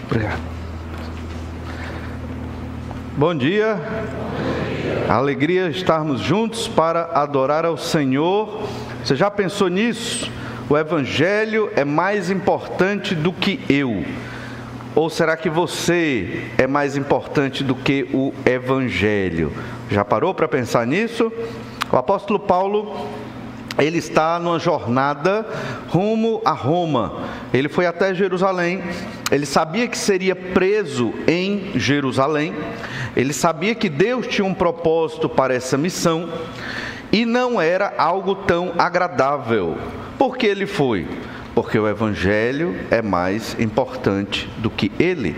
Obrigado. Bom dia. Alegria estarmos juntos para adorar ao Senhor. Você já pensou nisso? O Evangelho é mais importante do que eu. Ou será que você é mais importante do que o Evangelho? Já parou para pensar nisso? O apóstolo Paulo, ele está numa jornada rumo a Roma. Ele foi até Jerusalém. Ele sabia que seria preso em Jerusalém. Ele sabia que Deus tinha um propósito para essa missão. E não era algo tão agradável. Por que ele foi? Porque o Evangelho é mais importante do que ele.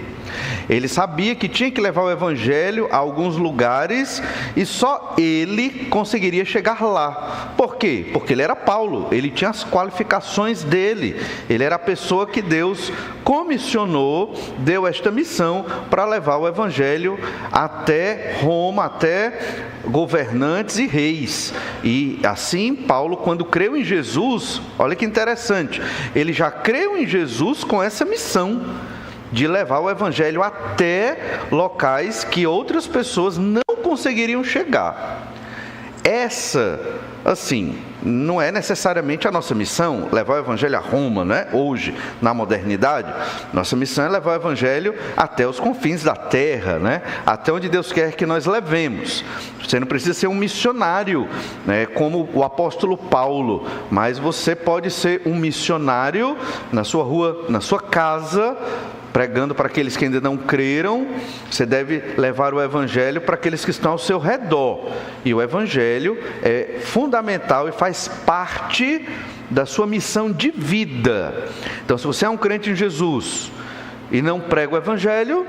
Ele sabia que tinha que levar o Evangelho a alguns lugares e só ele conseguiria chegar lá. Por quê? Porque ele era Paulo, ele tinha as qualificações dele. Ele era a pessoa que Deus comissionou, deu esta missão para levar o Evangelho até Roma, até governantes e reis. E assim Paulo, quando creu em Jesus, olha que interessante, ele já creu em Jesus com essa missão de levar o Evangelho até locais que outras pessoas não conseguiriam chegar. Essa, assim, não é necessariamente a nossa missão, levar o Evangelho a Roma, né? Hoje, na modernidade, nossa missão é levar o Evangelho até os confins da terra, né? Até onde Deus quer que nós levemos. Você não precisa ser um missionário, né? Como o apóstolo Paulo, mas você pode ser um missionário na sua rua, na sua casa, pregando para aqueles que ainda não creram. Você deve levar o Evangelho para aqueles que estão ao seu redor. E o Evangelho é fundamental e faz parte da sua missão de vida. Então, se você é um crente em Jesus e não prega o Evangelho,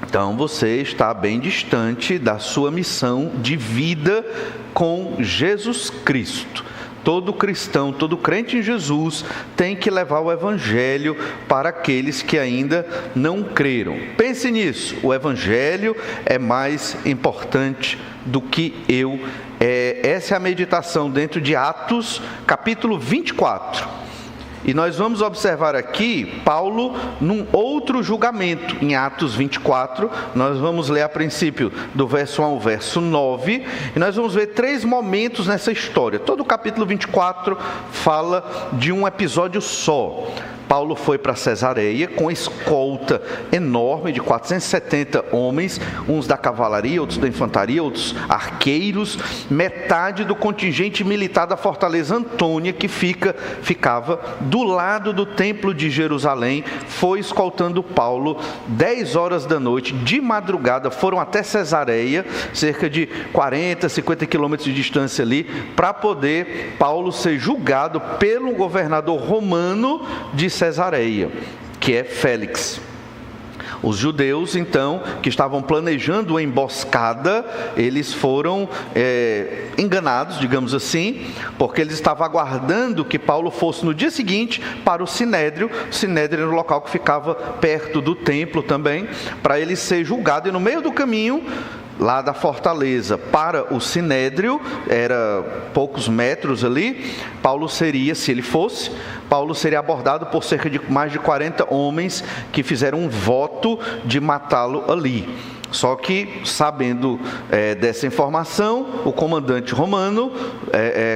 então você está bem distante da sua missão de vida com Jesus Cristo. Todo cristão, todo crente em Jesus tem que levar o Evangelho para aqueles que ainda não creram. Pense nisso, o Evangelho é mais importante do que eu. Essa é a meditação dentro de Atos, capítulo 24. E nós vamos observar aqui Paulo num outro julgamento, em Atos 24, nós vamos ler a princípio do verso 1 ao verso 9, e nós vamos ver 3 momentos nessa história. Todo o capítulo 24 fala de um episódio só. Paulo foi para Cesareia com escolta enorme de 470 homens, uns da cavalaria, outros da infantaria, outros arqueiros, metade do contingente militar da fortaleza Antônia, que ficava do lado do templo de Jerusalém, foi escoltando Paulo 10 horas da noite, de madrugada, foram até Cesareia, cerca de 40, 50 quilômetros de distância ali, para poder Paulo ser julgado pelo governador romano de Cesareia, que é Félix. Os judeus, então, que estavam planejando a emboscada, eles foram enganados, digamos assim, porque eles estavam aguardando que Paulo fosse no dia seguinte para o Sinédrio. O Sinédrio era um local que ficava perto do templo também, para ele ser julgado, e no meio do caminho, lá da fortaleza para o Sinédrio, era poucos metros ali, Paulo seria, se ele fosse, Paulo seria abordado por cerca de mais de 40 homens que fizeram um voto de matá-lo ali. Só que, sabendo dessa informação, o comandante romano,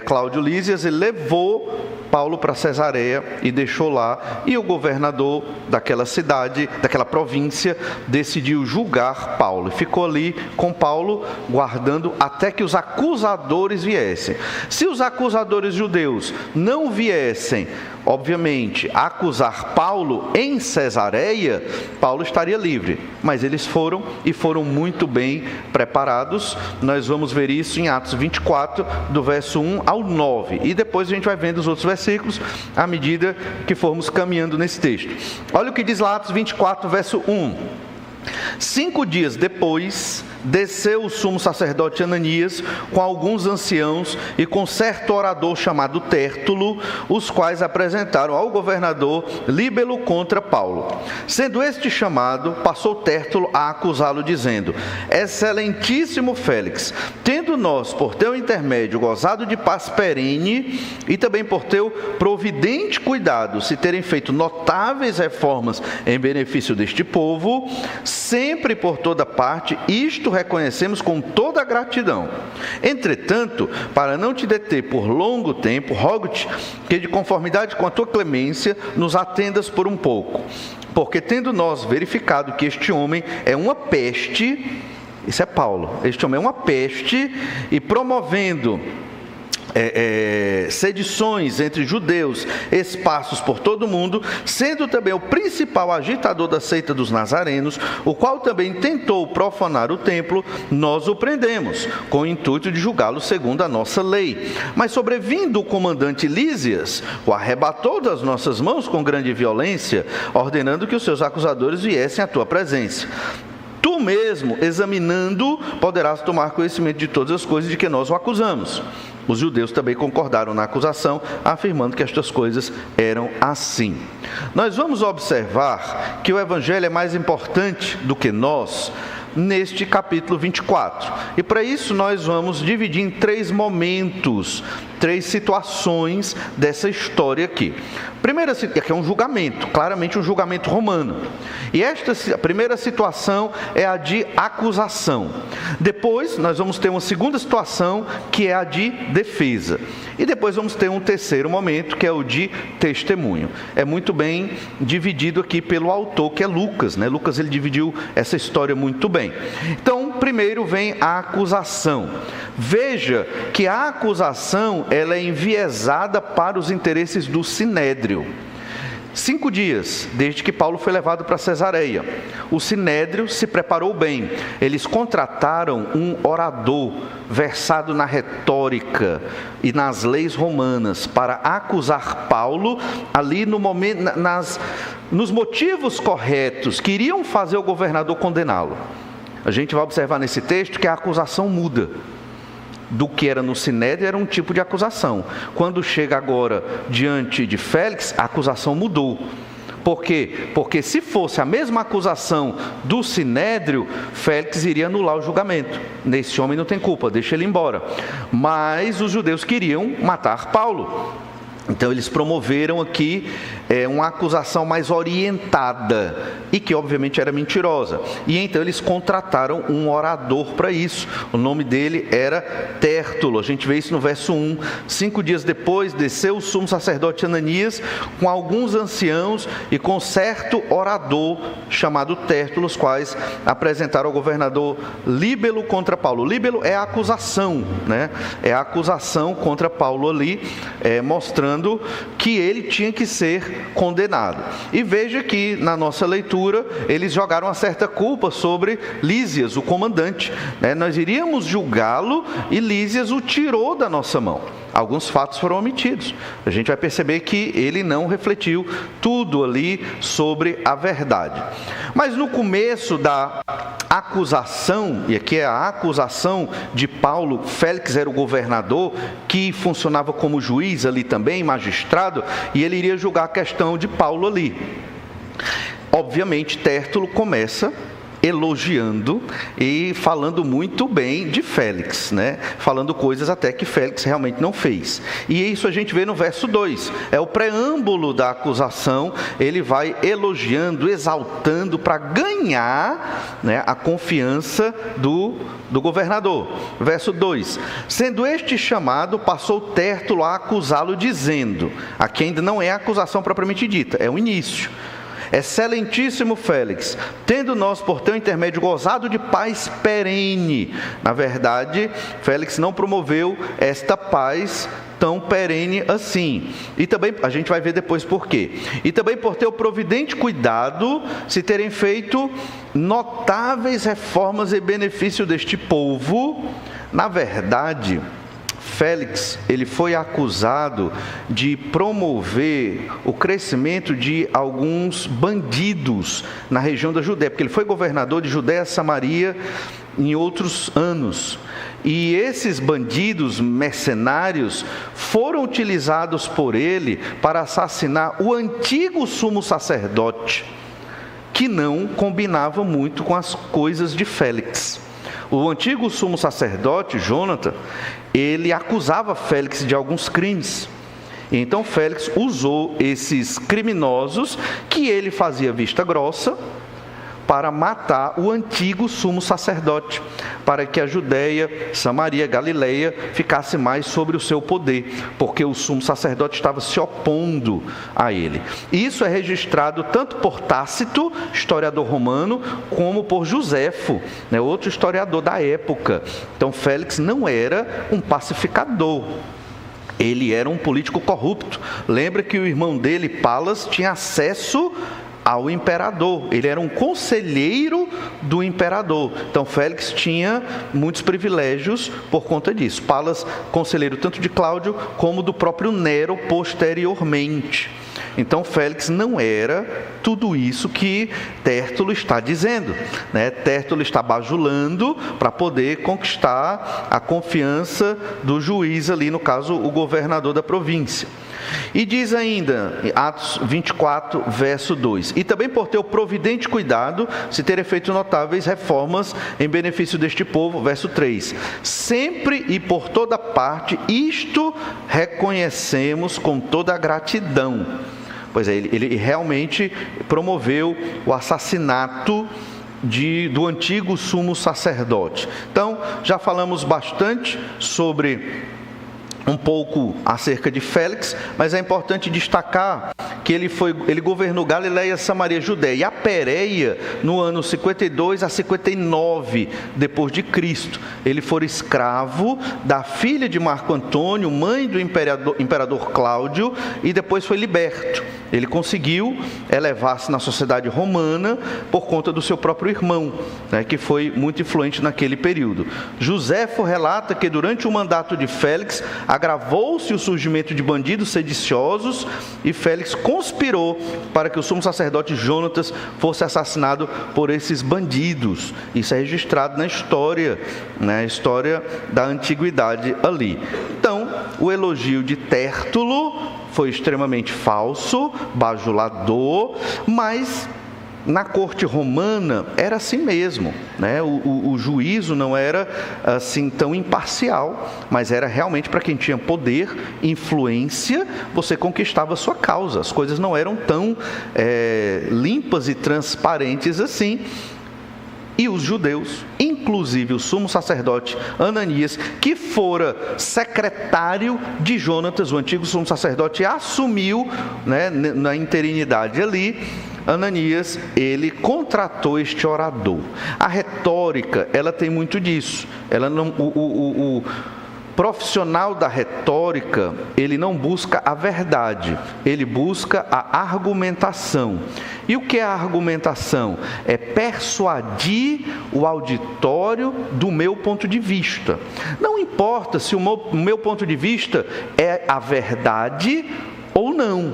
Cláudio Lísias, ele levou Paulo para Cesareia e deixou lá, e o governador daquela cidade, daquela província, decidiu julgar Paulo. Ficou ali com Paulo, guardando até que os acusadores viessem. Se os acusadores judeus não viessem, obviamente, acusar Paulo em Cesareia, Paulo estaria livre. Mas eles foram, e foram muito bem preparados. Nós vamos ver isso em Atos 24, do verso 1 ao 9. E depois a gente vai vendo os outros versículos à medida que formos caminhando nesse texto. Olha o que diz lá Atos 24, verso 1. 5 dias depois, desceu o sumo sacerdote Ananias com alguns anciãos e com certo orador chamado Tértulo, os quais apresentaram ao governador Líbelo contra Paulo. Sendo este chamado, passou Tértulo a acusá-lo, dizendo: Excelentíssimo Félix, tendo nós, por teu intermédio, gozado de paz perene, e também por teu providente cuidado, se terem feito notáveis reformas em benefício deste povo, sempre por toda parte, isto reconhecemos com toda a gratidão. Entretanto, para não te deter por longo tempo, rogo-te que, de conformidade com a tua clemência, nos atendas por um pouco. Porque tendo nós verificado que este homem é uma peste, isso é Paulo, este homem é uma peste, e promovendo sedições entre judeus esparsos por todo o mundo, sendo também o principal agitador da seita dos nazarenos, o qual também tentou profanar o templo, nós o prendemos, com o intuito de julgá-lo segundo a nossa lei. Mas sobrevindo o comandante Lísias, o arrebatou das nossas mãos com grande violência, ordenando que os seus acusadores viessem à tua presença. Tu mesmo, examinando, poderás tomar conhecimento de todas as coisas de que nós o acusamos. Os judeus também concordaram na acusação, afirmando que estas coisas eram assim. Nós vamos observar que o Evangelho é mais importante do que nós neste capítulo 24. E para isso nós vamos dividir em 3 momentos, 3 situações dessa história aqui. Primeira, que é um julgamento, claramente um julgamento romano. E a primeira situação é a de acusação. Depois nós vamos ter uma segunda situação, que é a de defesa. E depois vamos ter um terceiro momento, que é o de testemunho. É muito bem dividido aqui pelo autor, que é Lucas, né? Lucas, ele dividiu essa história muito bem. Então, primeiro vem a acusação. Veja que a acusação, ela é enviesada para os interesses do Sinédrio. 5 dias desde que Paulo foi levado para Cesareia, o Sinédrio se preparou bem. Eles contrataram um orador versado na retórica e nas leis romanas para acusar Paulo ali no momento, nos motivos corretos que iriam fazer o governador condená-lo. A gente vai observar nesse texto que a acusação muda. Do que era no Sinédrio era um tipo de acusação. Quando chega agora diante de Félix, a acusação mudou. Por quê? Porque se fosse a mesma acusação do Sinédrio, Félix iria anular o julgamento. Esse homem não tem culpa, deixa ele embora. Mas os judeus queriam matar Paulo. Então eles promoveram aqui uma acusação mais orientada e que obviamente era mentirosa. E então eles contrataram um orador para isso. O nome dele era Tértulo. A gente vê isso no verso 1. 5 dias depois, desceu o sumo sacerdote Ananias com alguns anciãos e com certo orador chamado Tértulo, os quais apresentaram ao governador Líbelo contra Paulo. Líbelo é a acusação, né? É a acusação contra Paulo ali, mostrando que ele tinha que ser condenado. E veja que na nossa leitura eles jogaram uma certa culpa sobre Lísias, o comandante, né? Nós iríamos julgá-lo e Lísias o tirou da nossa mão. Alguns fatos foram omitidos. A gente vai perceber que ele não refletiu tudo ali sobre a verdade. Mas no começo da acusação, e aqui é a acusação de Paulo, Félix era o governador, que funcionava como juiz ali também, magistrado, e ele iria julgar a questão de Paulo ali. Obviamente, Tértulo começa elogiando e falando muito bem de Félix, né? Falando coisas até que Félix realmente não fez. E isso a gente vê no verso 2. É o preâmbulo da acusação. Ele vai elogiando, exaltando para ganhar, né, a confiança do governador. Verso 2. Sendo este chamado, passou Tértulo a acusá-lo, dizendo, aqui ainda não é a acusação propriamente dita, é o início. Excelentíssimo Félix, tendo nós por teu intermédio gozado de paz perene. Na verdade, Félix não promoveu esta paz tão perene assim. E também, a gente vai ver depois por quê. E também por teu providente cuidado, se terem feito notáveis reformas em benefício deste povo. Na verdade, Félix, ele foi acusado de promover o crescimento de alguns bandidos na região da Judéia, porque ele foi governador de Judéia e Samaria em outros anos. E esses bandidos mercenários foram utilizados por ele para assassinar o antigo sumo sacerdote, que não combinava muito com as coisas de Félix. O antigo sumo sacerdote, Jonatan, ele acusava Félix de alguns crimes. Então Félix usou esses criminosos que ele fazia vista grossa para matar o antigo sumo sacerdote, para que a Judéia, Samaria, Galileia ficasse mais sobre o seu poder, porque o sumo sacerdote estava se opondo a ele. Isso é registrado tanto por Tácito, historiador romano, como por Joséfo, outro historiador da época. Então Félix não era um pacificador, ele era um político corrupto. Lembra que o irmão dele, Palas, tinha acesso ao imperador, ele era um conselheiro do imperador. Então Félix tinha muitos privilégios por conta disso. Palas, conselheiro tanto de Cláudio como do próprio Nero posteriormente. Então Félix não era tudo isso que Tértulo está dizendo, Tértulo está bajulando para poder conquistar a confiança do juiz ali, no caso o governador da província. E diz ainda, Atos 24, verso 2: e também por teu providente cuidado, se terem feito notáveis reformas em benefício deste povo, verso 3: sempre e por toda parte, isto reconhecemos com toda a gratidão. Pois é, ele realmente promoveu o assassinato do antigo sumo sacerdote. Então, já falamos bastante sobre um pouco acerca de Félix, mas é importante destacar que ele governou Galileia, Samaria, Judéia e a Pérea no ano 52 a 59 depois de Cristo. Ele foi escravo da filha de Marco Antônio, mãe do imperador Cláudio, e depois foi liberto. Ele conseguiu elevar-se na sociedade romana por conta do seu próprio irmão, que foi muito influente naquele período. Joséfo relata que durante o mandato de Félix agravou-se o surgimento de bandidos sediciosos e Félix conspirou para que o sumo sacerdote Jonatas fosse assassinado por esses bandidos. Isso é registrado na história da antiguidade ali. Então, o elogio de Tértulo foi extremamente falso, bajulador, mas na corte romana era assim mesmo, o juízo não era assim tão imparcial, mas era realmente para quem tinha poder, influência, você conquistava a sua causa. As coisas não eram tão limpas e transparentes assim. E os judeus, inclusive o sumo sacerdote Ananias, que fora secretário de Jonatas, o antigo sumo sacerdote, assumiu na interinidade ali. Ananias, ele contratou este orador. A retórica, ela tem muito disso. O profissional da retórica, ele não busca a verdade, ele busca a argumentação. E o que é a argumentação? É persuadir o auditório do meu ponto de vista. Não importa se o meu ponto de vista é a verdade ou não.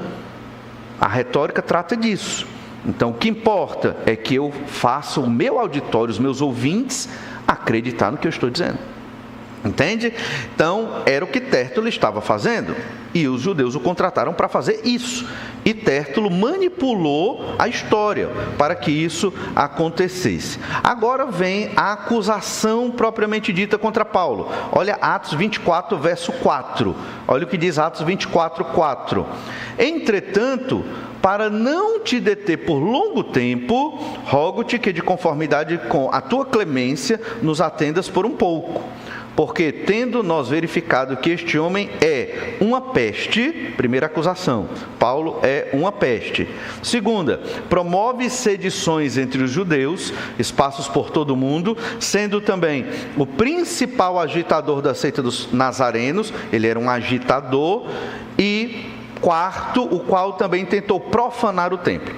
A retórica trata disso. Então, o que importa é que eu faça o meu auditório, os meus ouvintes, acreditar no que eu estou dizendo. Entende? Então, era o que Tértulo estava fazendo. E os judeus o contrataram para fazer isso. E Tértulo manipulou a história para que isso acontecesse. Agora vem a acusação propriamente dita contra Paulo. Olha Atos 24, verso 4. Olha o que diz Atos 24, 4. Entretanto, para não te deter por longo tempo, rogo-te que de conformidade com a tua clemência nos atendas por um pouco. Porque tendo nós verificado que este homem é uma peste, primeira acusação, Paulo é uma peste. Segunda, promove sedições entre os judeus, espaços por todo o mundo, sendo também o principal agitador da seita dos nazarenos, ele era um agitador, e quarto, o qual também tentou profanar o templo.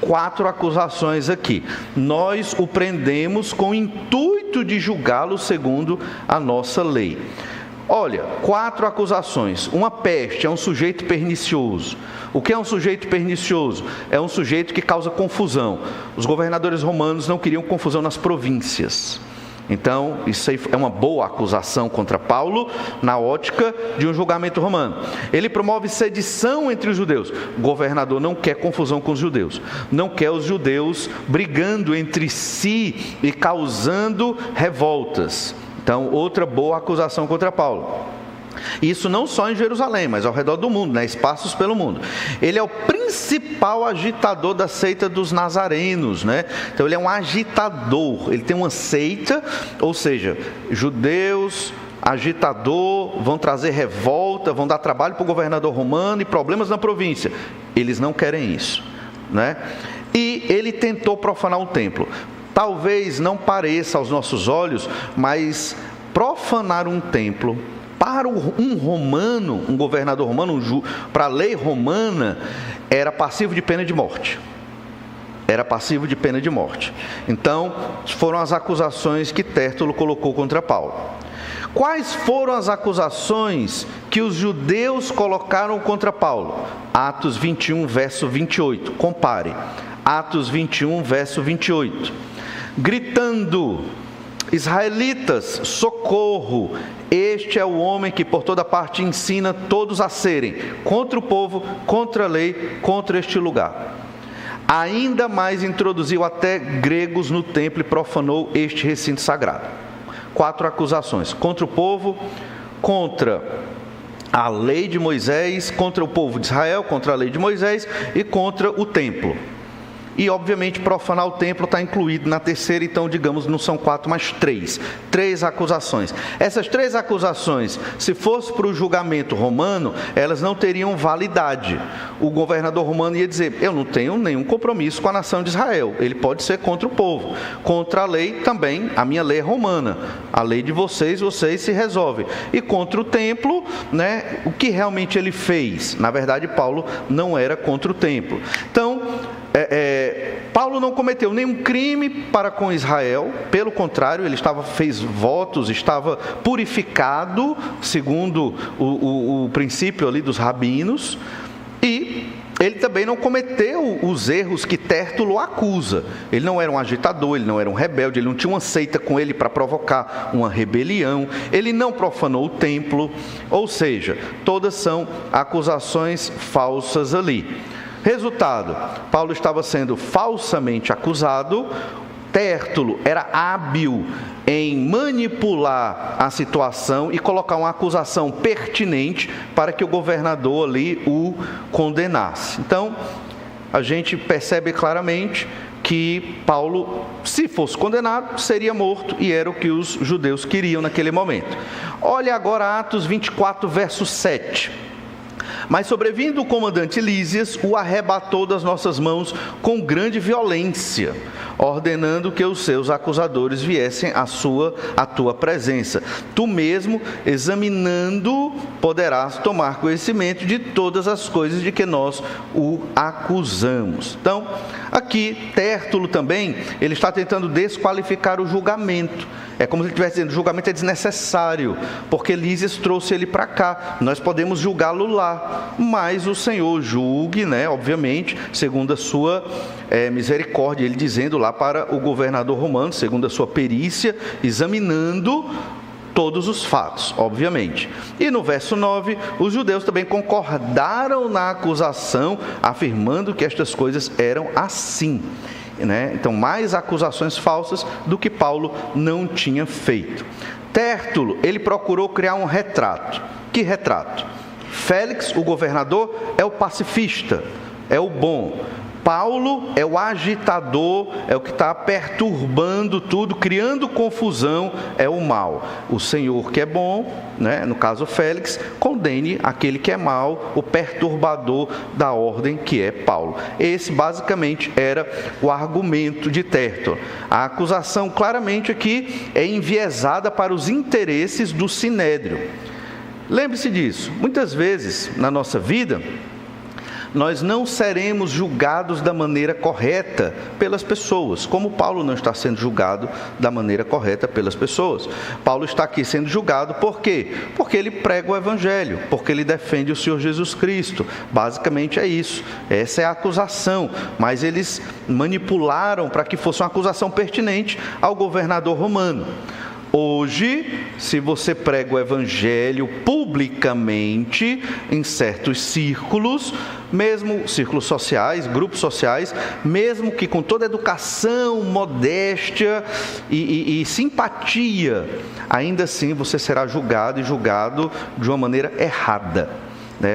4 acusações aqui. Nós o prendemos com o intuito de julgá-lo segundo a nossa lei. Olha, 4 acusações. Uma peste é um sujeito pernicioso. O que é um sujeito pernicioso? É um sujeito que causa confusão. Os governadores romanos não queriam confusão nas províncias. Então, isso aí é uma boa acusação contra Paulo, na ótica de um julgamento romano. Ele promove sedição entre os judeus. O governador não quer confusão com os judeus. Não quer os judeus brigando entre si e causando revoltas. Então, outra boa acusação contra Paulo. Isso não só em Jerusalém, mas ao redor do mundo, né? Espaços pelo mundo. Ele é o principal agitador da seita dos nazarenos, né? Então ele é um agitador, ele tem uma seita, ou seja, judeus, agitador, vão trazer revolta, vão dar trabalho para o governador romano e problemas na província. Eles não querem isso, né? E ele tentou profanar o templo. Talvez não pareça aos nossos olhos, mas profanar um templo para um romano, um governador romano, para a lei romana, era passivo de pena de morte. Era passivo de pena de morte. Então, foram as acusações que Tértulo colocou contra Paulo. Quais foram as acusações que os judeus colocaram contra Paulo? Atos 21, verso 28. Compare. Atos 21, verso 28. Gritando: israelitas, socorro! Este é o homem que por toda parte ensina todos a serem contra o povo, contra a lei, contra este lugar. Ainda mais introduziu até gregos no templo e profanou este recinto sagrado. 4 acusações: contra o povo, contra a lei de Moisés, contra o povo de Israel, contra a lei de Moisés e contra o templo. E, obviamente, profanar o templo está incluído na terceira, então, digamos, não são 4, mas 3. 3 acusações. Essas 3 acusações, se fosse para o julgamento romano, elas não teriam validade. O governador romano ia dizer: eu não tenho nenhum compromisso com a nação de Israel. Ele pode ser contra o povo. Contra a lei também, a minha lei é romana. A lei de vocês se resolve. E contra o templo, né, o que realmente ele fez? Na verdade, Paulo não era contra o templo. Então, Paulo não cometeu nenhum crime para com Israel, pelo contrário, ele fez votos, estava purificado, segundo o princípio ali dos rabinos, e ele também não cometeu os erros que Tértulo acusa. Ele não era um agitador, ele não era um rebelde, ele não tinha uma seita com ele para provocar uma rebelião, ele não profanou o templo, ou seja, todas são acusações falsas ali. Resultado: Paulo estava sendo falsamente acusado. Tértulo era hábil em manipular a situação e colocar uma acusação pertinente para que o governador ali o condenasse. Então, a gente percebe claramente que Paulo, se fosse condenado, seria morto, e era o que os judeus queriam naquele momento. Olha agora Atos 24, verso 7. Mas sobrevindo o comandante Lísias, o arrebatou das nossas mãos com grande violência, ordenando que os seus acusadores viessem à tua presença. Tu mesmo, examinando, poderás tomar conhecimento de todas as coisas de que nós o acusamos. Então, aqui, Tértulo também, ele está tentando desqualificar o julgamento. É como se ele estivesse dizendo: o julgamento é desnecessário, porque Lísias trouxe ele para cá, nós podemos julgá-lo lá, mas o Senhor julgue, né, obviamente, segundo a sua misericórdia, ele dizendo lá para o governador romano, segundo a sua perícia, examinando todos os fatos, obviamente. E no verso 9, os judeus também concordaram na acusação, afirmando que estas coisas eram assim. Então, mais acusações falsas do que Paulo não tinha feito. Tértulo, ele procurou criar um retrato. Que retrato? Félix, o governador, é o pacifista, é o bom. Paulo é o agitador, é o que está perturbando tudo, criando confusão, é o mal. O Senhor que é bom, né, no caso Félix, condene aquele que é mal, o perturbador da ordem que é Paulo. Esse basicamente era o argumento de Tértulo. A acusação claramente aqui é enviesada para os interesses do sinédrio. Lembre-se disso, muitas vezes na nossa vida, nós não seremos julgados da maneira correta pelas pessoas, como Paulo não está sendo julgado da maneira correta pelas pessoas. Paulo está aqui sendo julgado por quê? Porque ele prega o Evangelho, porque ele defende o Senhor Jesus Cristo. Basicamente é isso, essa é a acusação, mas eles manipularam para que fosse uma acusação pertinente ao governador romano. Hoje, se você prega o Evangelho publicamente, em certos círculos, mesmo círculos sociais, grupos sociais, mesmo que com toda educação, modéstia e simpatia, ainda assim você será julgado de uma maneira errada.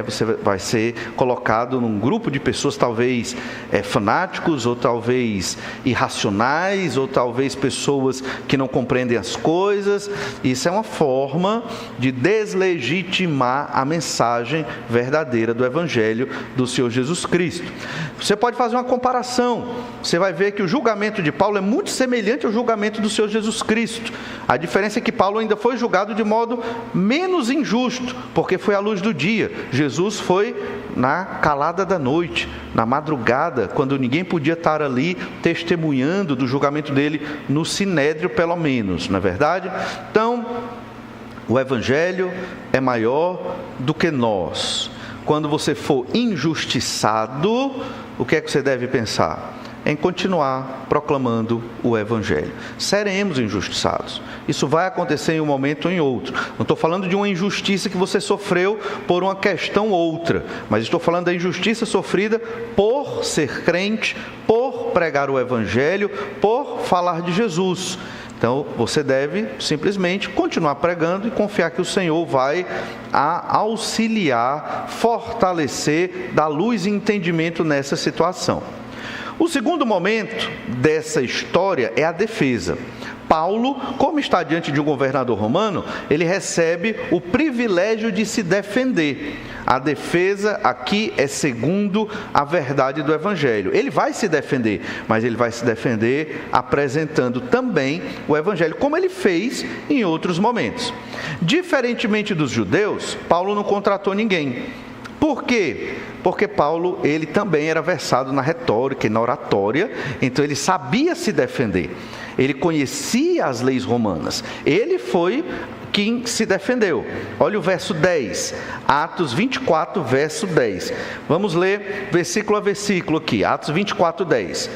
Você vai ser colocado num grupo de pessoas talvez fanáticos, ou talvez irracionais, ou talvez pessoas que não compreendem as coisas. Isso é uma forma de deslegitimar a mensagem verdadeira do Evangelho do Senhor Jesus Cristo. Você pode fazer uma comparação, você vai ver que o julgamento de Paulo é muito semelhante ao julgamento do Senhor Jesus Cristo. A diferença é que Paulo ainda foi julgado de modo menos injusto, porque foi à luz do dia. Jesus foi na calada da noite, na madrugada, quando ninguém podia estar ali testemunhando do julgamento dele no sinédrio, pelo menos, não é verdade? Então, o Evangelho é maior do que nós. Quando você for injustiçado, o que é que você deve pensar? Em continuar proclamando o Evangelho. Seremos injustiçados. Isso vai acontecer em um momento ou em outro. Não estou falando de uma injustiça que você sofreu por uma questão ou outra, mas estou falando da injustiça sofrida por ser crente, por pregar o Evangelho, por falar de Jesus. Então, você deve simplesmente continuar pregando e confiar que o Senhor vai auxiliar, fortalecer, dar luz e entendimento nessa situação. O segundo momento dessa história é a defesa. Paulo, como está diante de um governador romano, ele recebe o privilégio de se defender. A defesa aqui é segundo a verdade do Evangelho. Ele vai se defender, mas ele vai se defender apresentando também o Evangelho, como ele fez em outros momentos. Diferentemente dos judeus, Paulo não contratou ninguém. Por quê? Porque Paulo, ele também era versado na retórica e na oratória, então ele sabia se defender. Ele conhecia as leis romanas. Ele foi quem se defendeu. Olha o verso 10, Atos 24, verso 10. Vamos ler versículo a versículo aqui, Atos 24, 10.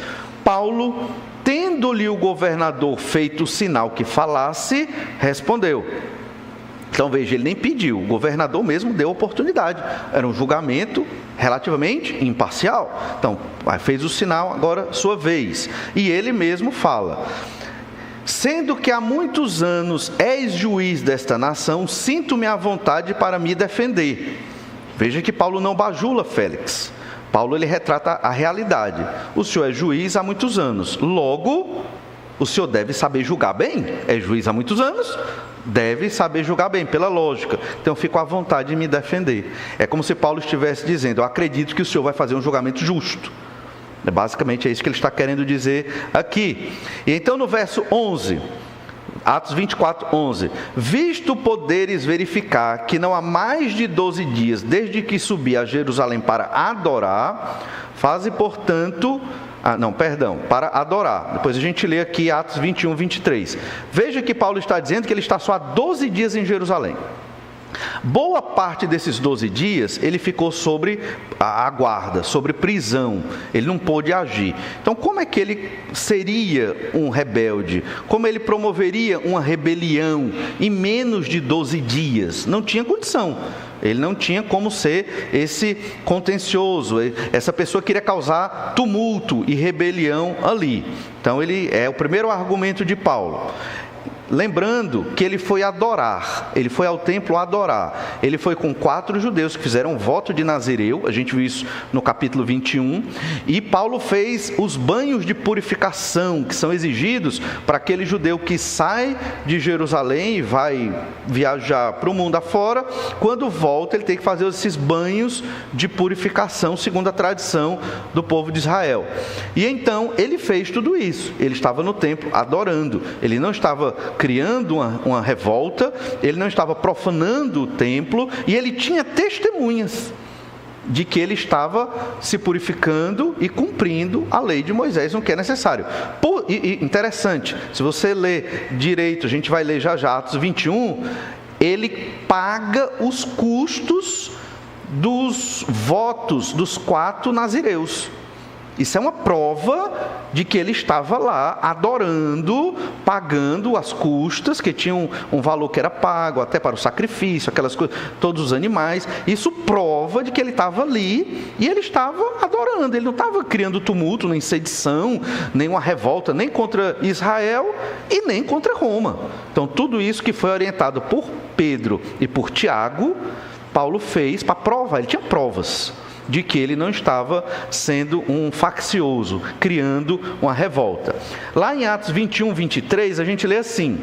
Paulo, tendo-lhe o governador feito o sinal que falasse, respondeu. Então veja, ele nem pediu, o governador mesmo deu oportunidade. Era um julgamento relativamente imparcial. Então, fez o sinal, agora sua vez. E ele mesmo fala: sendo que há muitos anos és juiz desta nação, sinto-me à vontade para me defender. Veja que Paulo não bajula Félix. Paulo, ele retrata a realidade. O senhor é juiz há muitos anos, logo, o senhor deve saber julgar bem. É juiz há muitos anos, deve saber julgar bem, pela lógica. Então, fico à vontade de me defender. É como se Paulo estivesse dizendo: eu acredito que o senhor vai fazer um julgamento justo. Basicamente é isso que ele está querendo dizer aqui. E então no verso 11, Atos 24, 11: visto poderes verificar que não há mais de 12 dias desde que subi a Jerusalém para adorar, faze portanto... para adorar. Depois a gente lê aqui Atos 21, 23. Veja que Paulo está dizendo que ele está só há 12 dias em Jerusalém. Boa parte desses 12 dias ele ficou sobre a guarda, sobre prisão. Ele não pôde agir. Então, como é que ele seria um rebelde? Como ele promoveria uma rebelião em menos de 12 dias? Não tinha condição. Ele não tinha como ser esse contencioso. Essa pessoa queria causar tumulto e rebelião ali. Então, ele é o primeiro argumento de Paulo. Lembrando que ele foi adorar, ele foi ao templo adorar. Ele foi com 4 judeus que fizeram voto de Nazireu, a gente viu isso no capítulo 21. E Paulo fez os banhos de purificação, que são exigidos para aquele judeu que sai de Jerusalém e vai viajar para o mundo afora. Quando volta, ele tem que fazer esses banhos de purificação, segundo a tradição do povo de Israel. E então, ele fez tudo isso. Ele estava no templo adorando, ele não estava criando uma revolta, ele não estava profanando o templo, e ele tinha testemunhas. de que ele estava se purificando e cumprindo a lei de Moisés, no que é necessário. Interessante, se você ler direito, a gente vai ler já Atos 21, ele paga os custos dos votos dos 4 nazireus. Isso é uma prova de que ele estava lá adorando, pagando as custas, que tinham um valor que era pago até para o sacrifício, aquelas coisas, todos os animais. Isso prova de que ele estava ali e ele estava adorando. Ele não estava criando tumulto, nem sedição, nem uma revolta, nem contra Israel e nem contra Roma. Então, tudo isso que foi orientado por Pedro e por Tiago, Paulo fez para provar. Ele tinha provas de que ele não estava sendo um faccioso, criando uma revolta. Lá em Atos 21, 23, a gente lê assim: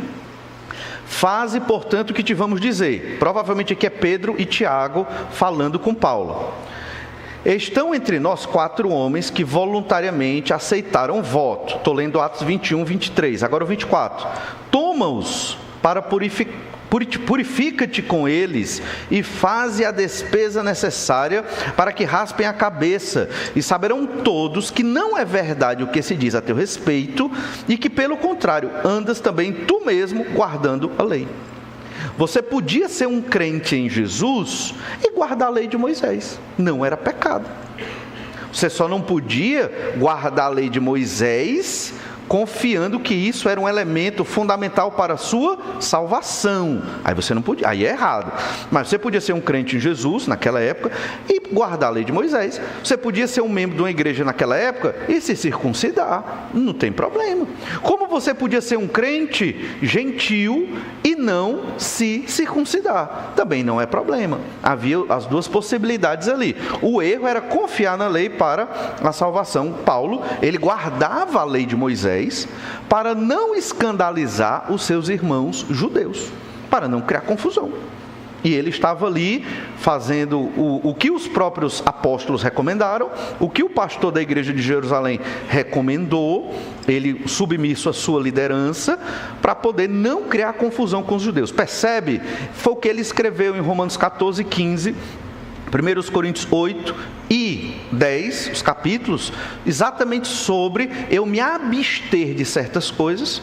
faze, portanto, o que te vamos dizer. Provavelmente aqui é Pedro e Tiago falando com Paulo. Estão entre nós 4 homens que voluntariamente aceitaram o voto. Estou lendo Atos 21, 23. Agora o 24. Toma-os para purifica-te com eles e faze a despesa necessária para que raspem a cabeça, e saberão todos que não é verdade o que se diz a teu respeito, e que pelo contrário andas também tu mesmo guardando a lei. Você podia ser um crente em Jesus e guardar a lei de Moisés, não era pecado. Você só não podia guardar a lei de Moisés confiando que isso era um elemento fundamental para a sua salvação. Aí você não podia, aí é errado. Mas você podia ser um crente em Jesus naquela época e guardar a lei de Moisés. Você podia ser um membro de uma igreja naquela época e se circuncidar, não tem problema. Como você podia ser um crente gentil e não se circuncidar, também não é problema. Havia as 2 possibilidades ali. O erro era confiar na lei para a salvação. Paulo, ele guardava a lei de Moisés para não escandalizar os seus irmãos judeus, para não criar confusão. E ele estava ali fazendo o que os próprios apóstolos recomendaram, o que o pastor da igreja de Jerusalém recomendou, ele submisso à sua liderança, para poder não criar confusão com os judeus. Percebe? Foi o que ele escreveu em Romanos 14, 15, 1 Coríntios 8 e 10, os capítulos, exatamente sobre eu me abster de certas coisas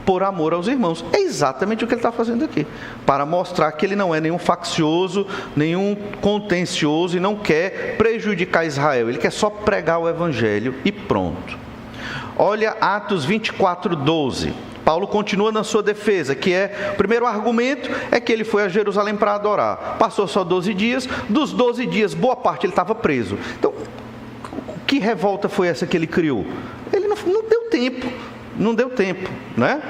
por amor aos irmãos. É exatamente o que ele está fazendo aqui, para mostrar que ele não é nenhum faccioso, nenhum contencioso e não quer prejudicar Israel. Ele quer só pregar o evangelho e pronto. Olha Atos 24, 12. Paulo continua na sua defesa, que é, o primeiro argumento é que ele foi a Jerusalém para adorar. Passou só 12 dias, dos 12 dias, boa parte ele estava preso. Então, que revolta foi essa que ele criou? Ele não deu tempo, né?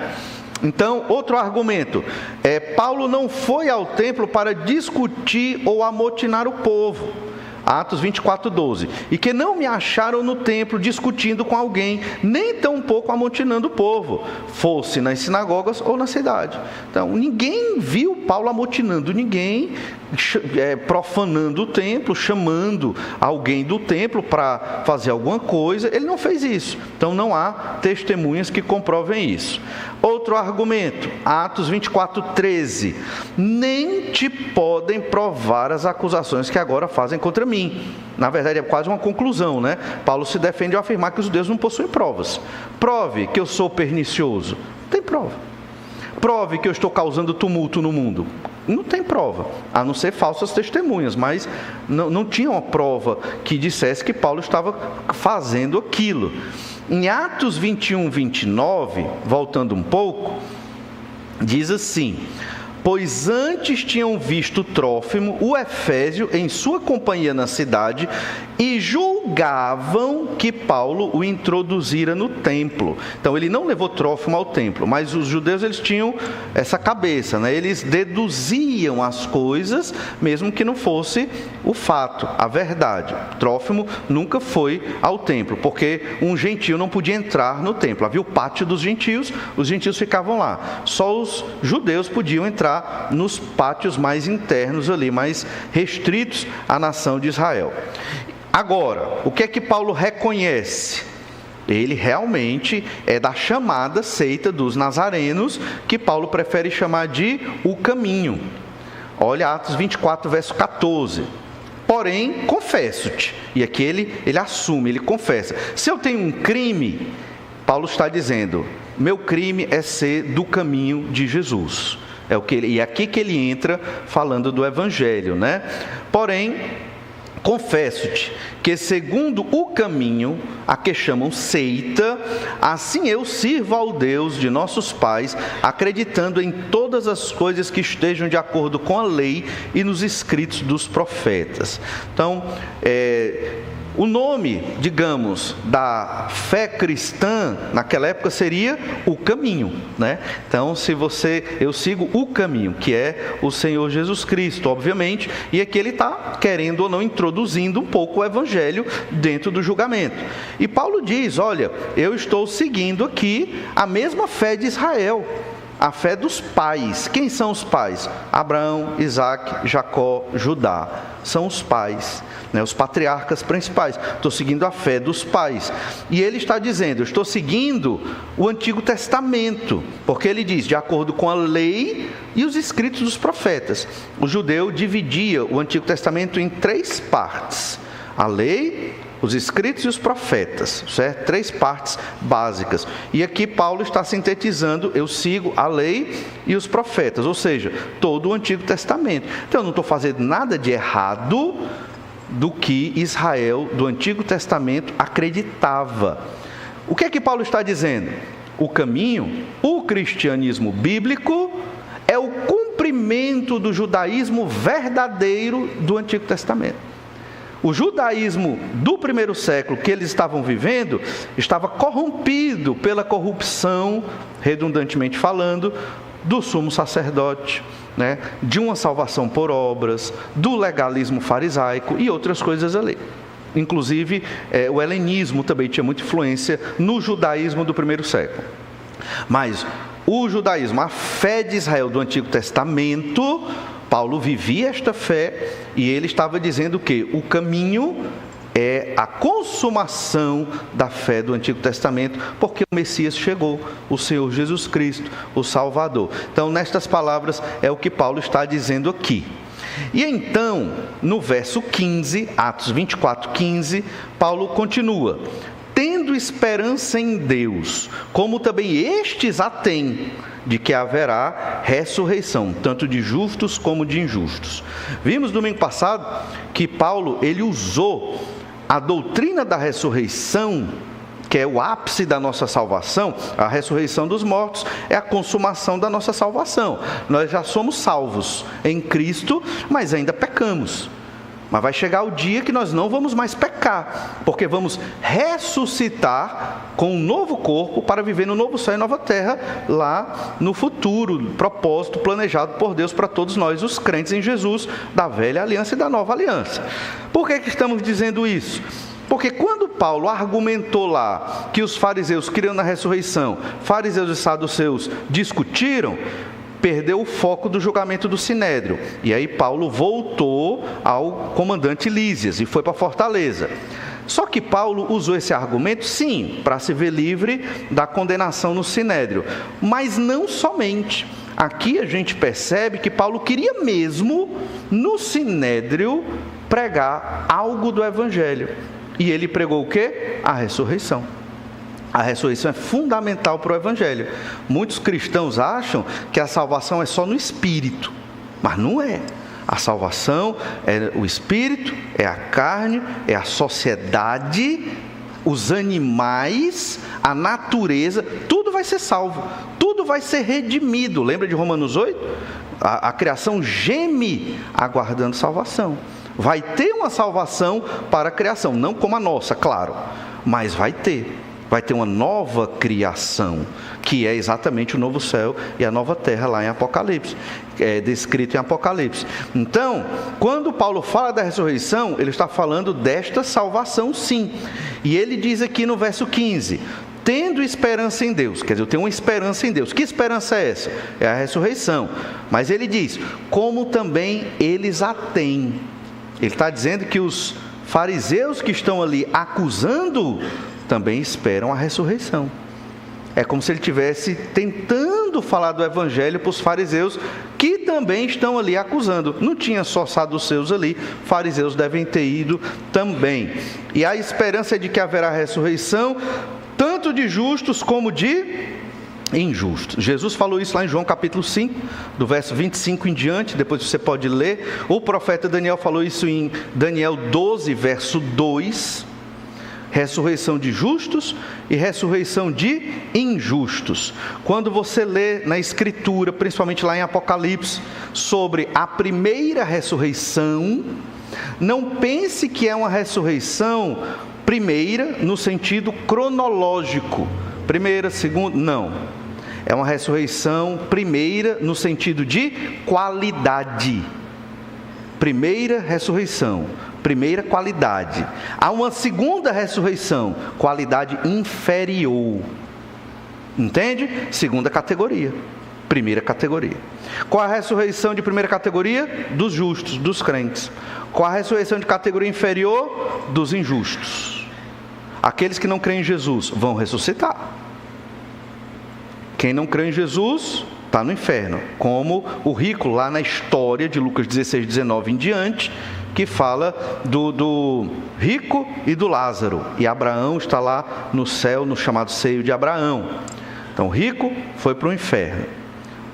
Então, outro argumento, Paulo não foi ao templo para discutir ou amotinar o povo. Atos 24, 12. E que não me acharam no templo discutindo com alguém, nem tampouco amotinando o povo, fosse nas sinagogas ou na cidade. Então, ninguém viu Paulo amotinando ninguém, profanando o templo, chamando alguém do templo para fazer alguma coisa. Ele não fez isso. Então, não há testemunhas que comprovem isso. Outro argumento, Atos 24, 13. Nem te podem provar as acusações que agora fazem contra mim. Na verdade, é quase uma conclusão, né? Paulo se defende ao afirmar que os judeus não possuem provas. Prove que eu sou pernicioso. Não tem prova. Prove que eu estou causando tumulto no mundo. Não tem prova, a não ser falsas testemunhas, mas não tinha uma prova que dissesse que Paulo estava fazendo aquilo. Em Atos 21, 29, voltando um pouco, diz assim: pois antes tinham visto Trófimo, o efésio, em sua companhia na cidade, e julgavam que Paulo o introduzira no templo. Então ele não levou Trófimo ao templo, mas os judeus eles tinham essa cabeça, né? Eles deduziam as coisas, mesmo que não fosse o fato, a verdade. Trófimo nunca foi ao templo, porque um gentio não podia entrar no templo. Havia o pátio dos gentios, os gentios ficavam lá. Só os judeus podiam entrar nos pátios mais internos ali, mais restritos à nação de Israel. Agora, o que é que Paulo reconhece? Ele realmente é da chamada seita dos nazarenos, que Paulo prefere chamar de o caminho. Olha Atos 24, verso 14. porém, confesso-te. E aqui ele assume, ele confessa. Se eu tenho um crime, Paulo está dizendo, meu crime é ser do caminho de Jesus. E é aqui que ele entra falando do Evangelho, né? Porém, confesso-te que segundo o caminho, a que chamam seita, assim eu sirvo ao Deus de nossos pais, acreditando em todas as coisas que estejam de acordo com a lei e nos escritos dos profetas. Então, o nome, digamos, da fé cristã naquela época seria o caminho, né? Então, eu sigo o caminho, que é o Senhor Jesus Cristo, obviamente, e aqui ele está, querendo ou não, introduzindo um pouco o Evangelho dentro do julgamento. E Paulo diz, olha, eu estou seguindo aqui a mesma fé de Israel, a fé dos pais. Quem são os pais? Abraão, Isaac, Jacó, Judá. São os pais, né, os patriarcas principais. Estou seguindo a fé dos pais. E ele está dizendo, eu estou seguindo o Antigo Testamento, porque ele diz, de acordo com a lei e os escritos dos profetas. O judeu dividia o Antigo Testamento em 3 partes. A lei, os escritos e os profetas, certo? 3 partes básicas. E aqui Paulo está sintetizando, eu sigo a lei e os profetas, ou seja, todo o Antigo Testamento. Então eu não estou fazendo nada de errado do que Israel do Antigo Testamento acreditava. O que é que Paulo está dizendo? O caminho, o cristianismo bíblico, é o cumprimento do judaísmo verdadeiro do Antigo Testamento. O judaísmo do primeiro século que eles estavam vivendo estava corrompido pela corrupção, redundantemente falando, do sumo sacerdote, né? De uma salvação por obras, do legalismo farisaico e outras coisas ali. Inclusive, o helenismo também tinha muita influência no judaísmo do primeiro século. Mas o judaísmo, a fé de Israel do Antigo Testamento, Paulo vivia esta fé e ele estava dizendo que o caminho é a consumação da fé do Antigo Testamento, porque o Messias chegou, o Senhor Jesus Cristo, o Salvador. Então, nestas palavras, é o que Paulo está dizendo aqui. E então, no verso 15, Atos 24, 15, Paulo continua, tendo esperança em Deus, como também estes a têm, de que haverá ressurreição, tanto de justos como de injustos. Vimos domingo passado que Paulo, ele usou a doutrina da ressurreição, que é o ápice da nossa salvação. A ressurreição dos mortos é a consumação da nossa salvação. Nós já somos salvos em Cristo, mas ainda pecamos. Mas vai chegar o dia que nós não vamos mais pecar, porque vamos ressuscitar com um novo corpo para viver no novo céu e nova terra, lá no futuro, propósito planejado por Deus para todos nós, os crentes em Jesus, da velha aliança e da nova aliança. Por que estamos dizendo isso? Porque quando Paulo argumentou lá que os fariseus criam na ressurreição, fariseus e saduceus discutiram, perdeu o foco do julgamento do Sinédrio. E aí Paulo voltou ao comandante Lísias e foi para Fortaleza. Só que Paulo usou esse argumento, sim, para se ver livre da condenação no Sinédrio. Mas não somente. Aqui a gente percebe que Paulo queria mesmo, no Sinédrio, pregar algo do Evangelho. E ele pregou o quê? A ressurreição. A ressurreição é fundamental para o Evangelho. Muitos cristãos acham que a salvação é só no Espírito, mas não é. A salvação é o Espírito, é a carne, é a sociedade, os animais, a natureza, tudo vai ser salvo, tudo vai ser redimido. Lembra de Romanos 8? A criação geme aguardando salvação. Vai ter uma salvação para a criação, não como a nossa, claro, mas vai ter. Vai ter uma nova criação, que é exatamente o novo céu e a nova terra lá em Apocalipse, é descrito em Apocalipse. Então, quando Paulo fala da ressurreição, ele está falando desta salvação, sim. E ele diz aqui no verso 15, tendo esperança em Deus, quer dizer, eu tenho uma esperança em Deus. Que esperança é essa? É a ressurreição. Mas ele diz, como também eles a têm. Ele está dizendo que os fariseus que estão ali acusando também esperam a ressurreição. É como se ele estivesse tentando tentando falar do evangelho para os fariseus, que também estão ali acusando. Não tinha só saduceus ali, fariseus devem ter ido também. E a esperança é de que haverá ressurreição, tanto de justos como de injustos. Jesus falou isso lá em João capítulo 5, do verso 25 em diante, depois você pode ler. O profeta Daniel falou isso em Daniel 12, verso 2. Ressurreição de justos e ressurreição de injustos. Quando você lê na Escritura, principalmente lá em Apocalipse, sobre a primeira ressurreição, não pense que é uma ressurreição primeira no sentido cronológico. Primeira, segunda, não. É uma ressurreição primeira no sentido de qualidade. Primeira ressurreição, primeira qualidade. Há uma segunda ressurreição, qualidade inferior. Entende? Segunda categoria, primeira categoria. Qual a ressurreição de primeira categoria? Dos justos, dos crentes. Qual a ressurreição de categoria inferior? Dos injustos. Aqueles que não creem em Jesus vão ressuscitar. Quem não crê em Jesus está no inferno, como o rico lá na história de Lucas 16, 19 em diante, que fala do rico e do Lázaro, e Abraão está lá no céu, no chamado seio de Abraão. Então o rico foi para o inferno,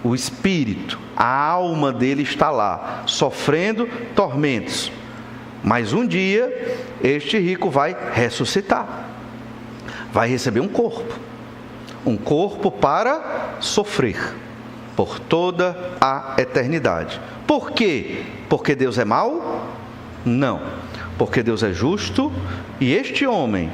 o espírito, a alma dele está lá, sofrendo tormentos, mas um dia este rico vai ressuscitar, vai receber um corpo para sofrer por toda a eternidade. Por quê? Porque Deus é mau? Não. Porque Deus é justo e este homem,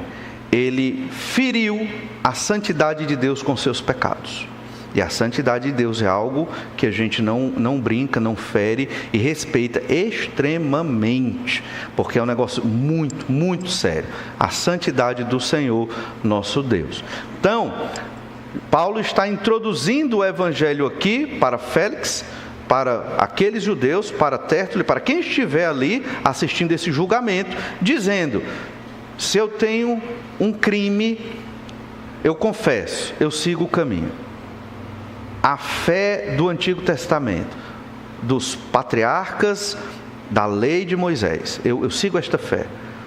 ele feriu a santidade de Deus com seus pecados. E a santidade de Deus é algo que a gente não brinca, não fere e respeita extremamente, porque é um negócio muito, muito sério. A santidade do Senhor, nosso Deus. Então, Paulo está introduzindo o evangelho aqui para Félix, para aqueles judeus, para Tértulo e para quem estiver ali assistindo esse julgamento, dizendo: se eu tenho um crime, eu confesso, eu sigo o caminho. A fé do Antigo Testamento, dos patriarcas, da lei de Moisés, eu sigo esta fé.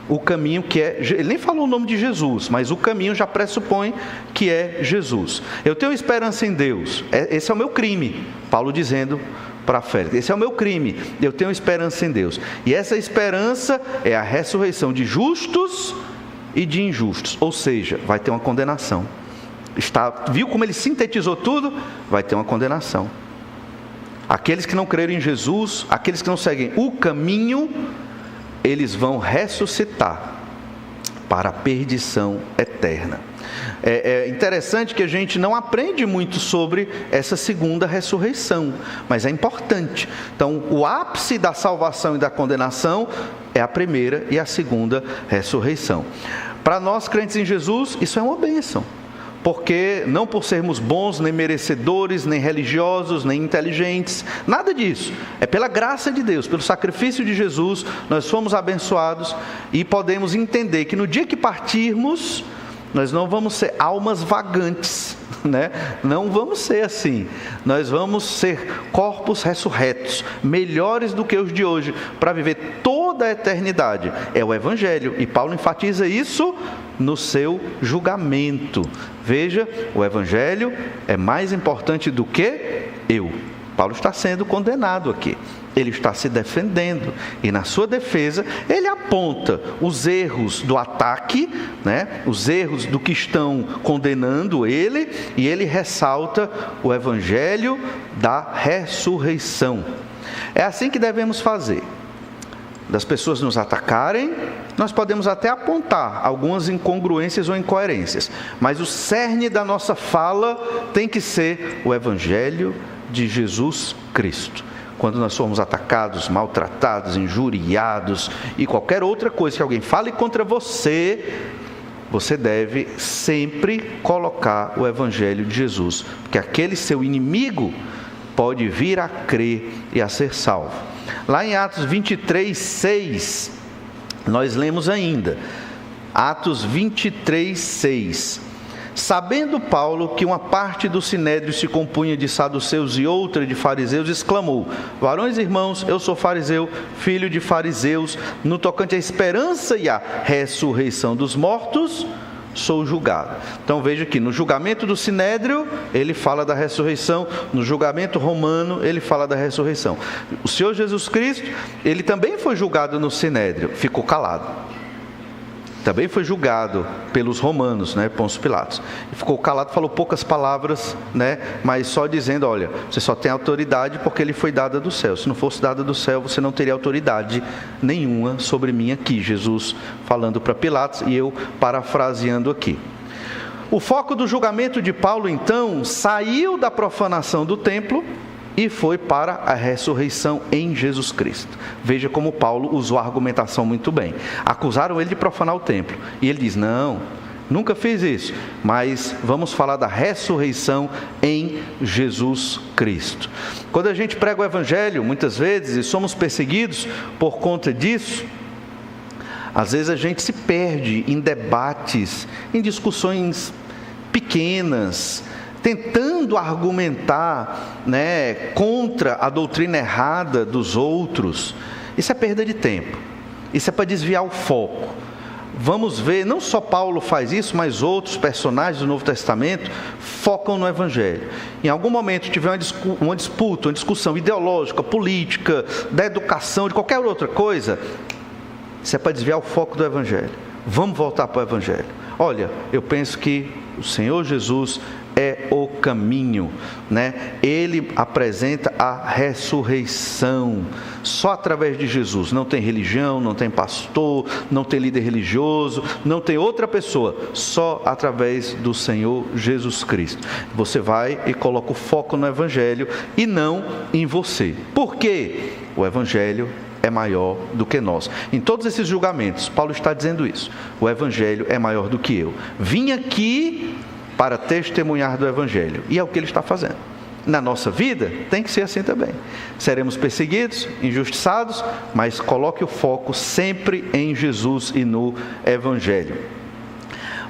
O caminho que é, ele nem falou o nome de Jesus, mas o caminho já pressupõe que é Jesus. Eu tenho esperança em Deus, esse é o meu crime, Paulo dizendo para Félix, esse é o meu crime, eu tenho esperança em Deus. E essa esperança é a ressurreição de justos e de injustos, ou seja, vai ter uma condenação. Viu como ele sintetizou tudo? Vai ter uma condenação. Aqueles que não crerem em Jesus, aqueles que não seguem o caminho, eles vão ressuscitar para a perdição eterna. É interessante que a gente não aprende muito sobre essa segunda ressurreição, mas é importante. Então, o ápice da salvação e da condenação é a primeira e a segunda ressurreição. Para nós crentes em Jesus, isso é uma bênção. Porque não por sermos bons, nem merecedores, nem religiosos, nem inteligentes, nada disso. É pela graça de Deus, pelo sacrifício de Jesus, nós fomos abençoados e podemos entender que no dia que partirmos, nós não vamos ser almas vagantes, né? Não vamos ser assim. Nós vamos ser corpos ressurretos, melhores do que os de hoje, para viver toda a eternidade. É o Evangelho, e Paulo enfatiza isso no seu julgamento. Veja, o Evangelho é mais importante do que eu. Paulo está sendo condenado aqui. Ele está se defendendo. E na sua defesa, ele aponta os erros do ataque, né? Os erros do que estão condenando ele, e ele ressalta o Evangelho da ressurreição. É assim que devemos fazer. Das pessoas nos atacarem, nós podemos até apontar algumas incongruências ou incoerências, mas o cerne da nossa fala tem que ser o Evangelho de Jesus Cristo. Quando nós formos atacados, maltratados, injuriados e qualquer outra coisa que alguém fale contra você, você deve sempre colocar o Evangelho de Jesus, porque aquele seu inimigo pode vir a crer e a ser salvo. Lá em Atos 23, 6, nós lemos ainda, Atos 23, 6, Sabendo Paulo que uma parte do sinédrio se compunha de saduceus e outra de fariseus, exclamou: varões e irmãos, eu sou fariseu, filho de fariseus, no tocante à esperança e à ressurreição dos mortos, sou julgado. Então veja que no julgamento do sinédrio, ele fala da ressurreição, no julgamento romano, ele fala da ressurreição. O Senhor Jesus Cristo, ele também foi julgado no sinédrio, ficou calado. Também foi julgado pelos romanos, Pôncio Pilatos. Ficou calado, falou poucas palavras, mas só dizendo: olha, você só tem autoridade porque ele foi dada do céu. Se não fosse dada do céu, você não teria autoridade nenhuma sobre mim aqui. Jesus falando para Pilatos e eu parafraseando aqui. O foco do julgamento de Paulo, então, saiu da profanação do templo e foi para a ressurreição em Jesus Cristo. Veja como Paulo usou a argumentação muito bem. Acusaram ele de profanar o templo. E ele diz: não, nunca fiz isso. Mas vamos falar da ressurreição em Jesus Cristo. Quando a gente prega o Evangelho, muitas vezes, e somos perseguidos por conta disso, às vezes a gente se perde em debates, em discussões pequenas, tentando argumentar contra a doutrina errada dos outros. Isso é perda de tempo, isso é para desviar o foco. Vamos ver, não só Paulo faz isso, mas outros personagens do Novo Testamento focam no Evangelho. Em algum momento tiver uma disputa, uma discussão ideológica, política, da educação, de qualquer outra coisa, isso é para desviar o foco do Evangelho. Vamos voltar para o Evangelho. Olha, eu penso que o Senhor Jesus é o caminho, Ele apresenta a ressurreição. Só através de Jesus. Não tem religião, não tem pastor, não tem líder religioso, não tem outra pessoa. Só através do Senhor Jesus Cristo. Você vai e coloca o foco no Evangelho e não em você. Por quê? O Evangelho é maior do que nós. Em todos esses julgamentos, Paulo está dizendo isso. O Evangelho é maior do que eu. Vim aqui para testemunhar do Evangelho. E é o que ele está fazendo. Na nossa vida, tem que ser assim também. Seremos perseguidos, injustiçados, mas coloque o foco sempre em Jesus e no Evangelho.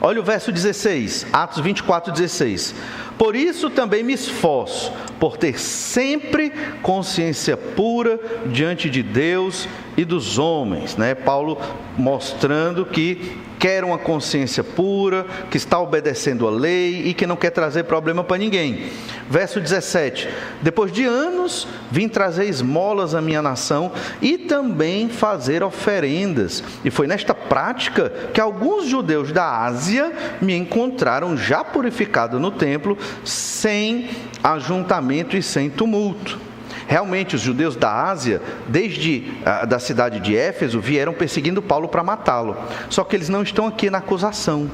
Olha o verso 16, Atos 24, 16. Por isso também me esforço, por ter sempre consciência pura diante de Deus e dos homens. Paulo mostrando que quer uma consciência pura, que está obedecendo a lei e que não quer trazer problema para ninguém. Verso 17. Depois de anos, vim trazer esmolas à minha nação e também fazer oferendas. E foi nesta prática que alguns judeus da Ásia me encontraram já purificado no templo, sem ajuntamento e sem tumulto. Realmente, os judeus da Ásia, desde da cidade de Éfeso, vieram perseguindo Paulo para matá-lo. Só que eles não estão aqui na acusação.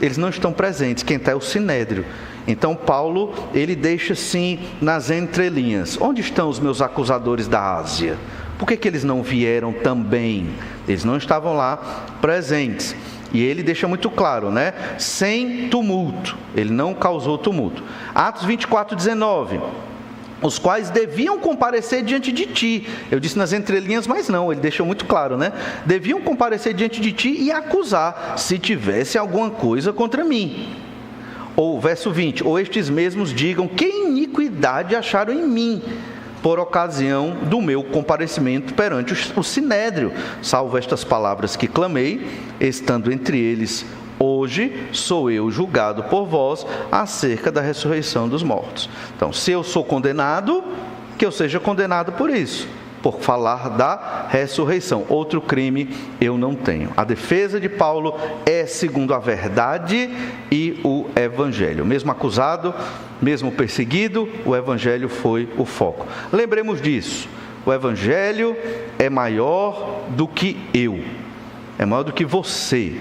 Eles não estão presentes. Quem está é o Sinédrio. Então, Paulo, ele deixa assim nas entrelinhas: onde estão os meus acusadores da Ásia? Por que eles não vieram também? Eles não estavam lá presentes. E ele deixa muito claro, sem tumulto. Ele não causou tumulto. Atos 24, 19. Os quais deviam comparecer diante de ti. Eu disse nas entrelinhas, mas não, ele deixou muito claro, Deviam comparecer diante de ti e acusar, se tivesse alguma coisa contra mim. Ou, verso 20, ou estes mesmos digam, que iniquidade acharam em mim, por ocasião do meu comparecimento perante o Sinédrio, salvo estas palavras que clamei, estando entre eles, hoje sou eu julgado por vós acerca da ressurreição dos mortos. Então, se eu sou condenado, que eu seja condenado por isso, por falar da ressurreição. Outro crime eu não tenho. A defesa de Paulo é segundo a verdade e o Evangelho. Mesmo acusado, mesmo perseguido, o Evangelho foi o foco. Lembremos disso. O Evangelho é maior do que eu. É maior do que você.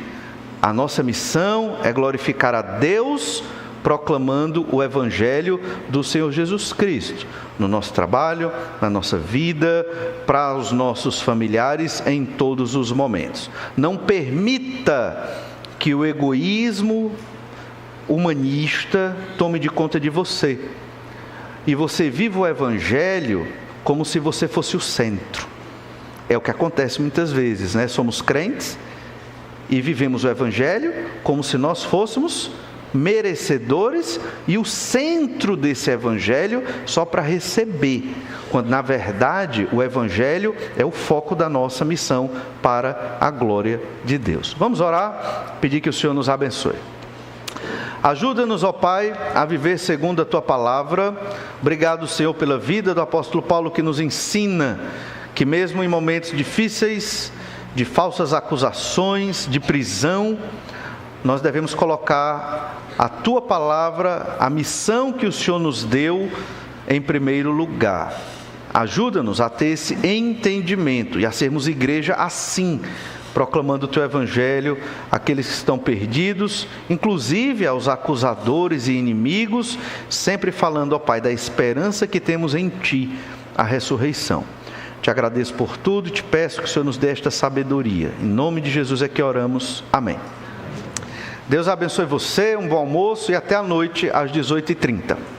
A nossa missão é glorificar a Deus proclamando o Evangelho do Senhor Jesus Cristo, no nosso trabalho, na nossa vida, para os nossos familiares, em todos os momentos. Não permita que o egoísmo humanista tome de conta de você. E você viva o Evangelho como se você fosse o centro. É o que acontece muitas vezes, Somos crentes e vivemos o Evangelho como se nós fôssemos merecedores e o centro desse evangelho só para receber, quando na verdade o evangelho é o foco da nossa missão para a glória de Deus. Vamos orar, pedir que o Senhor nos abençoe. Ajuda-nos, ó Pai, a viver segundo a Tua palavra. Obrigado, Senhor, pela vida do apóstolo Paulo, que nos ensina que mesmo em momentos difíceis, de falsas acusações, de prisão, nós devemos colocar a Tua palavra, a missão que o Senhor nos deu, em primeiro lugar. Ajuda-nos a ter esse entendimento e a sermos igreja assim, proclamando o Teu Evangelho àqueles que estão perdidos, inclusive aos acusadores e inimigos, sempre falando, ó Pai, da esperança que temos em Ti, a ressurreição. Te agradeço por tudo e te peço que o Senhor nos dê esta sabedoria. Em nome de Jesus é que oramos. Amém. Deus abençoe você, um bom almoço e até a noite às 18h30.